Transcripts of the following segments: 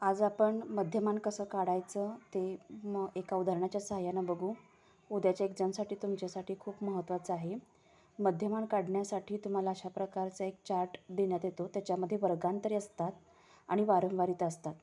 आज आपण मध्यमान कसं काढायचं ते एका उदाहरणाच्या सहाय्यानं बघू. उद्याच्या एक्झामसाठी तुमच्यासाठी खूप महत्त्वाचं आहे. मध्यमान काढण्यासाठी तुम्हाला अशा प्रकारचा एक चार्ट देण्यात येतो. त्याच्यामध्ये वर्गांतरे असतात आणि वारंवारिता असतात.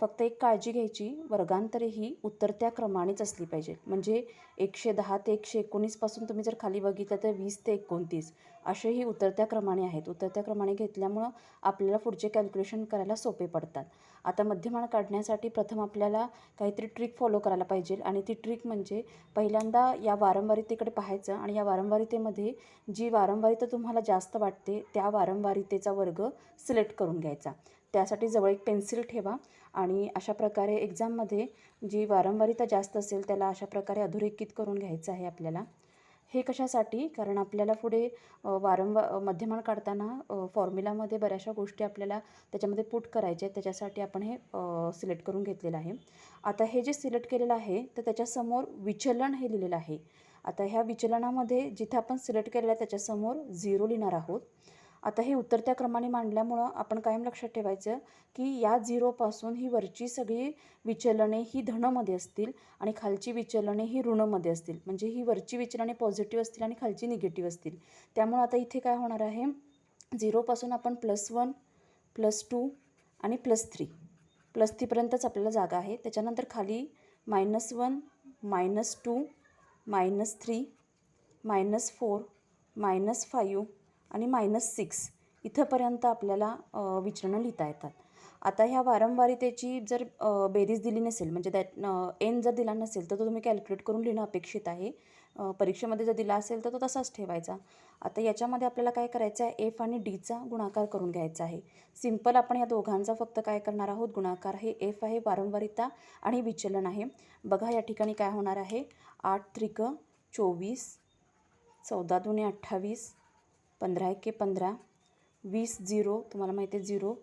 फक्त एक काळजी घ्यायची, वर्गांतरे ही उतरत्या क्रमानेच असली पाहिजे. म्हणजे 110 ते 119 पासून तुम्ही जर खाली बघितलं तर 20 ते 29 असेही उतरत्या क्रमाने आहेत. उतरत्या क्रमाने घेतल्यामुळं आपल्याला पुढचे कॅल्क्युलेशन करायला सोपे पडतात. आता मध्यमान काढण्यासाठी प्रथम आपल्याला काहीतरी ट्रिक फॉलो करायला पाहिजे आणि ती ट्रिक म्हणजे पहिल्यांदा या वारंवारितेकडे पाहायचं आणि या वारंवारितेमध्ये जी वारंवारिता तुम्हाला जास्त वाटते त्या वारंवारितेचा वर्ग सिलेक्ट करून घ्यायचा. त्यासाठी जवळ एक पेन्सिल ठेवा आणि अशा प्रकारे एक्झाममध्ये जी वारंवारिता जास्त असेल त्याला अशा प्रकारे अधोरेखित करून घ्यायचं आहे आपल्याला. हे कशासाठी? कारण आपल्याला पुढे मध्यमान काढताना फॉर्म्युलामध्ये बऱ्याचशा गोष्टी आपल्याला त्याच्यामध्ये पुट करायच्या आहेत. त्याच्यासाठी आपण हे सिलेक्ट करून घेतलेलं आहे. आता हे जे सिलेक्ट केलेलं आहे तर त्याच्यासमोर विचलन हे लिहिलेलं आहे. आता ह्या विचलनामध्ये जिथे आपण सिलेक्ट केलेलं आहे त्याच्यासमोर 0 लिहिणार आहोत. आता हे उतरत्या क्रमाने मांडल्यामुळं आपण कायम लक्षात ठेवायचं की या 0पासून ही वरची सगळी विचलने ही धनमध्ये असतील आणि खालची विचलने ही ऋणमध्ये असतील. म्हणजे ही वरची विचलने पॉझिटिव्ह असतील आणि खालची निगेटिव्ह असतील. त्यामुळं आता इथे काय होणार आहे, 0पासून आपण +1 +2 आणि +3 +3पर्यंतच आपल्याला जागा आहे. त्याच्यानंतर खाली -1 -2 -3 -4 -5 आणि -6 इथंपर्यंत आपल्याला विचलनं लिहिता येतात. आता ह्या वारंवारितेची जर बेरीज दिली नसेल म्हणजे n जर दिला नसेल तर तो तुम्ही कॅल्क्युलेट करून लिहिणं अपेक्षित आहे. परीक्षेमध्ये जर दिला असेल तर तो तसाच ठेवायचा. आता याच्यामध्ये आपल्याला काय करायचं आहे, f आणि dचा गुणाकार करून घ्यायचा आहे. सिंपल आपण या दोघांचा फक्त काय करणार आहोत, गुणाकार. हे f आहे वारंवारिता आणि विचलन आहे. बघा या ठिकाणी काय होणार आहे, 8 त्रिक 24, 14 दुणे 28, 15 एके 15, 20 0 तुम्हाला माहिती आहे 0.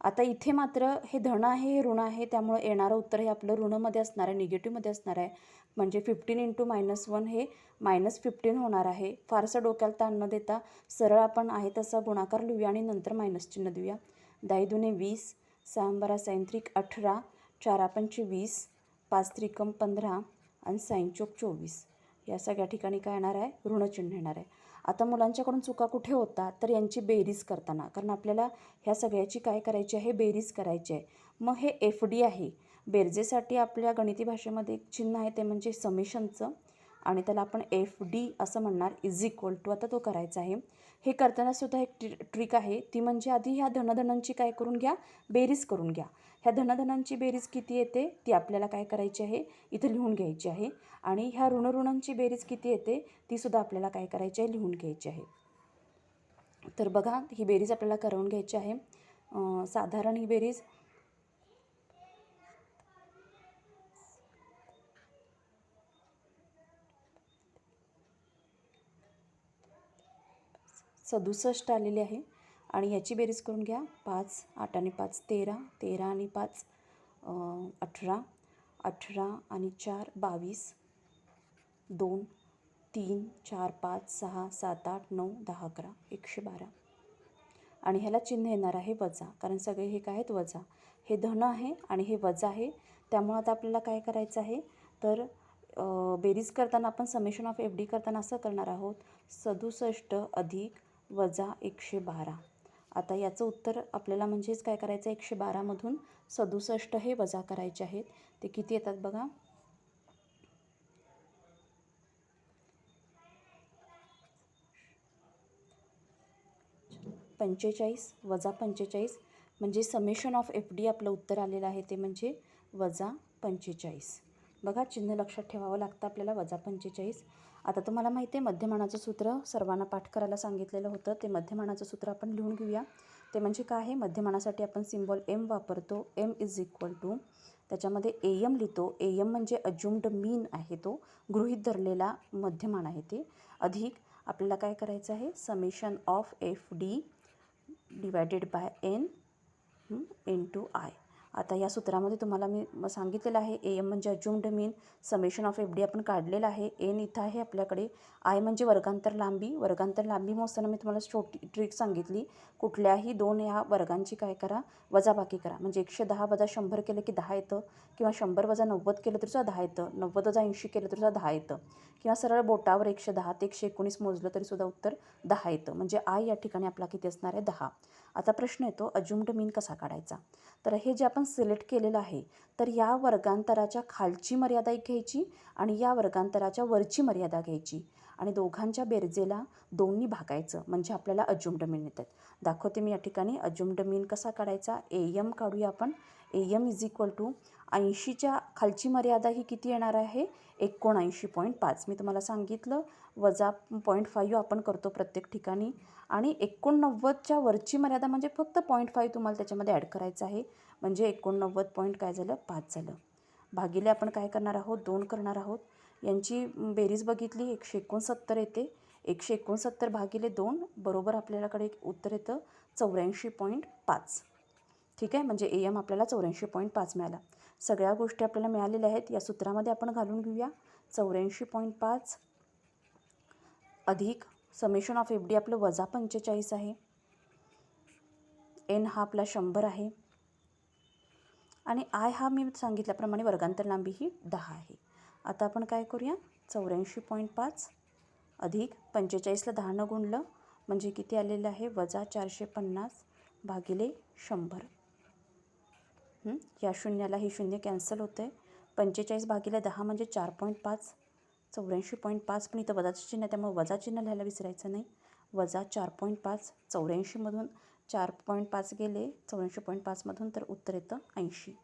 आता इथे मात्र हे धन आहे हे ऋण आहे त्यामुळं येणारं उत्तर हे आपलं ऋणमध्ये असणार आहे, निगेटिव्हमध्ये असणार आहे. म्हणजे 15 × -1 हे -15 होणार आहे. फारसं डोक्याला ताण न देता सरळ आपण आहे तसा गुणाकार लिहूया आणि नंतर मायनस चिन्ह देऊया. 10 दुणे 20, 6 12 6 त्रिक 18, 4 पंचे 20, 5 त्रिकम 15 आणि 6 चोक 24. या सगळ्या ठिकाणी काय येणार आहे, ऋणचिन्ह येणार आहे. आता मुलांच्याकडून चुका कुठे होतात तर यांची बेरीज करताना, कारण आपल्याला ह्या सगळ्याची काय करायची आहे, बेरीज करायची आहे. मग हे FD आहे. बेरजेसाठी आपल्या गणिती भाषेमध्ये एक चिन्ह आहे ते म्हणजे समेशनचं आणि त्याला आपण FD असं म्हणणार =. आता तो करायचा आहे. हे करताना सुद्धा एक ट्रिक आहे ती म्हणजे आधी ह्या धनधनांची काय करून घ्या, बेरीज करून घ्या. ह्या धनधनांची बेरीज किती येते ती आपल्याला काय करायची आहे, इथं लिहून घ्यायची आहे. आणि ह्या ऋणांची बेरीज किती येते ती सुद्धा आपल्याला काय करायची आहे, लिहून घ्यायची आहे. तर बघा ही बेरीज आपल्याला करून घ्यायची आहे. साधारण ही बेरीज 67 आलेली आहे आणि ह्याची बेरीज करून घ्या. 5 8 आणि 5 13, 13 आणि 5 18, 18 आणि 4 22, 2 3 4 5 6 7 8 9 10 11 112. आणि ह्याला चिन्ह येणार आहे वजा, कारण सगळे हे काय आहेत वजा. हे धन आहे आणि हे वजा आहे. त्यामुळे आता आपल्याला काय करायचं आहे तर बेरीज करताना आपण समेशन ऑफ FD करताना असं करणार आहोत, 67 अधिक वजा 112. आता याचं उत्तर आपल्याला म्हणजेच काय करायचं आहे, 112मधून 67 हे वजा करायचे आहेत. ते किती येतात बघा, 45 वजा 45 म्हणजे समेशन ऑफ FD आपलं उत्तर आलेलं आहे ते म्हणजे वजा 45. बघा चिन्ह लक्षात ठेवावं लागतं आपल्याला, वजा 45. आता तुम्हाला माहिती आहे मध्यमानाचं सूत्र सर्वांना पाठ करायला सांगितलेलं होतं. ते मध्यमानाचं सूत्र आपण लिहून घेऊया. ते म्हणजे काय आहे, मध्यमानासाठी आपण सिम्बॉल M वापरतो. M = त्याच्यामध्ये AM लिहितो. AM म्हणजे अज्युम्ड मीन आहे, तो गृहीत धरलेला मध्यमान आहे ते, अधिक आपल्याला काय करायचं आहे, summation of FD / n × I. आता या सूत्रामध्ये तुम्हाला मी सांगितलेलं आहे AM म्हणजे assumed mean, summation of FD आपण काढलेलं आहे. एन इथं आहे आपल्याकडे. आय म्हणजे वर्गांतर लांबी. वर्गांतर लांबी मोजताना मी तुम्हाला छोटी ट्रिक सांगितली. कुठल्याही 2 ह्या वर्गांची काय करा, वजाबाकी करा. म्हणजे 110 वजा 100 केलं की 10 येतं, किंवा 100 वजा 90 केलं तरी सुद्धा 10 येतं, 90 वजा 80 केलं तरी सुद्धा 10 येतं, किंवा सरळ बोटावर 110 ते 119 मोजलं तरी सुद्धा उत्तर 10 येतं. म्हणजे आय या ठिकाणी आपला किती असणार आहे, 10. आता प्रश्न येतो अज्युम्ड मीन कसा काढायचा. तर हे जे आपण सिलेक्ट केलेलं आहे, तर या वर्गांतराच्या खालची मर्यादा एक घ्यायची आणि या वर्गांतराच्या वरची मर्यादा घ्यायची आणि दोघांच्या बेरजेला 2नी भागायचं, म्हणजे आपल्याला अज्युम्ड मीन येतात. दाखवते मी या ठिकाणी अज्युम्ड मीन कसा काढायचा. AM काढूया आपण. AM इज इक्वल टू 80च्या खालची मर्यादा ही किती येणार आहे, 79.5. मी तुम्हाला सांगितलं वजा 0.5 आपण करतो प्रत्येक ठिकाणी, आणि 89च्या वरची मर्यादा म्हणजे फक्त 0.5 तुम्हाला त्याच्यामध्ये ॲड करायचं आहे. म्हणजे 89 पॉईंट काय झालं, 5 झालं. भागिले आपण काय करणार आहोत, 2 करणार आहोत. यांची बेरीज बघितली 169 येते. 169 भागिले 2 बरोबर आपल्याकडे उत्तर येतं 84.5. ठीक आहे, म्हणजे AM आपल्याला 84.5 मिळाला. सगळ्या गोष्टी आपल्याला मिळालेल्या आहेत. या सूत्रामध्ये आपण घालून घेऊया. 84.5 अधिक समेशन ऑफ FD आपलं वजा 45 आहे. N हा आपला 100 आहे. आणि आय हा मी सांगितल्याप्रमाणे वर्गांतर लांबी ही 10 आहे. आता आपण काय करूया, 84.5 अधिक 45ला 10 गुणलं म्हणजे किती आलेलं आहे, वजा 450 भागिले 100. या शून्याला ही शून्य कॅन्सल होतं आहे. 45 भागिले 10 म्हणजे 4.5. 84.5 पण इथं वजाचं चिन्ह आहे, त्यामुळे वजा चिन्ह लिहायला विसरायचं नाही. वजा 4.5, 84मधून 4.5 गेले 84.5मधून, तर उत्तर येतं 80.